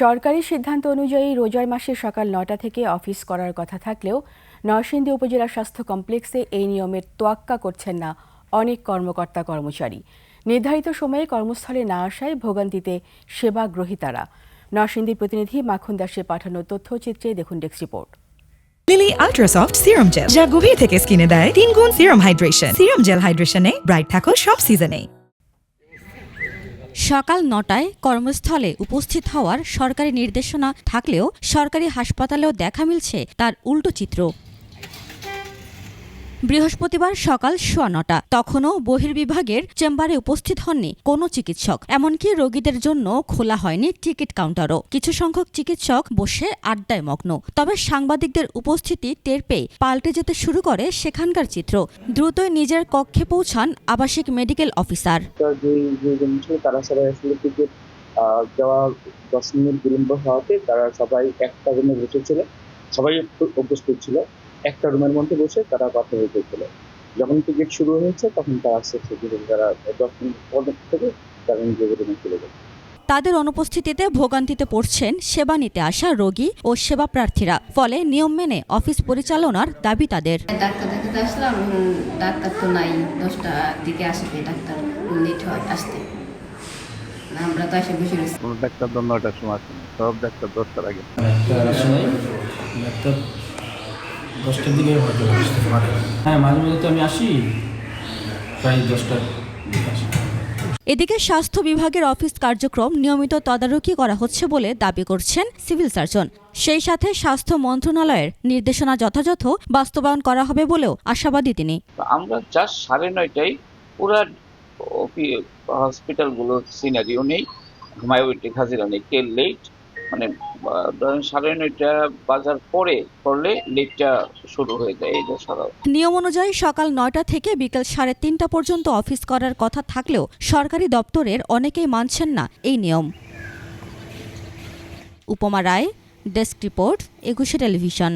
সরকারি সিদ্ধান্ত অনুযায়ী রোজার মাসে সকাল ৯টা থেকে অফিস করার কথা থাকলেও নরসিংদী উপজেলা স্বাস্থ্য কমপ্লেক্সে এই নিয়মের তোয়াক্কা করছেন না অনেক কর্মকর্তা কর্মচারী। নির্ধারিত সময়ে কর্মস্থলে না আসায় ভোগান্তিতে সেবা গ্রহীতারা। নরসিংদীর প্রতিনিধি মাখন দাসের পাঠানো তথ্যচিত্রে দেখুন desk report. Lily ultrasoft serum gel, যা গভীর থেকে স্কিনে দেয় 3 গুণ সিরাম হাইড্রেশন। সিরাম জেল হাইড্রেশনে ব্রাইট থাকো সব সিজনে। সকাল ৯টায় কর্মস্থলে উপস্থিত হওয়ার সরকারি নির্দেশনা থাকলেও সরকারি হাসপাতালেও দেখা মিলছে তার উল্টো চিত্র। বৃহস্পতিবার সকাল ৯:১০ তখনও বহির্বিভাগের চেম্বারে উপস্থিত হননি কোনো চিকিৎসক। এমনকি রোগীদের জন্য খোলা হয়নি টিকিট কাউন্টারও। কিছু সংখ্যক চিকিৎসক বসে আড্ডায় মগ্ন। তবে সাংবাদিকদের উপস্থিতি টের পেয়ে পাল্টে যেতে শুরু করে সেখানকার চিত্র। দ্রুতই নিজের কক্ষে পৌঁছান আবাসিক মেডিকেল অফিসার। তারা সবাই আসলে টিকিট দেওয়া 10 মিনিট বিলম্ব হওয়াতে তারা সবাই একটা রুমে বসেছিল। সবাই উপস্থিত ছিল। একটা রুমের মধ্যে বসে তারা কথা বলতেছিল। যখন টিকিট শুরু হয়েছে তখন তারা আসছে, তারা 10 মিনিট পর থেকে তারা নিজেদের রুমে চলে যায়। তাদের অনুপস্থিতিতে ভোগান্তিতে পড়ছেন সেবা নিতে আসা রোগী ও সেবা প্রার্থীরা। ফলে নিয়ম মেনে অফিস পরিচালনার দাবি তাদের। ডাক্তার দেখাতে আসলাম, ডাক্তার তো নাই, 10টার দিকে আসবে ডাক্তার, লেট হয় আসতে। আমরা তো এসে বসে রয়েছি। কোনো ডাক্তার 9টার সময় আসে না, সব ডাক্তার 10টার আগে। ডাক্তার 10টার দিকে হয়তো আসতে পারে। হ্যাঁ, মাঝে মাঝে তো আমি আসি, প্রায় 10টার দিকে আসি। এদিকে স্বাস্থ্য বিভাগের অফিস কার্যক্রম নিয়মিত তদারকি করা হচ্ছে বলে দাবি করছেন সিভিল সার্জন। সেই সাথে স্বাস্থ্য মন্ত্রণালয়ের নির্দেশনা যথাযথ বাস্তবায়ন করা হবে বলেও আশাবাদী তিনি। আমরা জাস্ট 9:30টায় পুরা হসপিটালগুলোর সিনারিও নেই, মায়োমেট্রিক হাজিরা নেই, কে লেট, মানে 9:30 বাজার পরে করলে লেটটা শুরু হয়ে যায়। এটা সারা নিয়ম অনুযায়ী সকাল ৯টা থেকে বিকেল 3:30 পর্যন্ত অফিস করার কথা থাকলেও সরকারি দপ্তরের অনেকেই মানছেন না এই নিয়ম। উপমা রায়, ডেস্ক রিপোর্ট, 21 টেলিভিশন।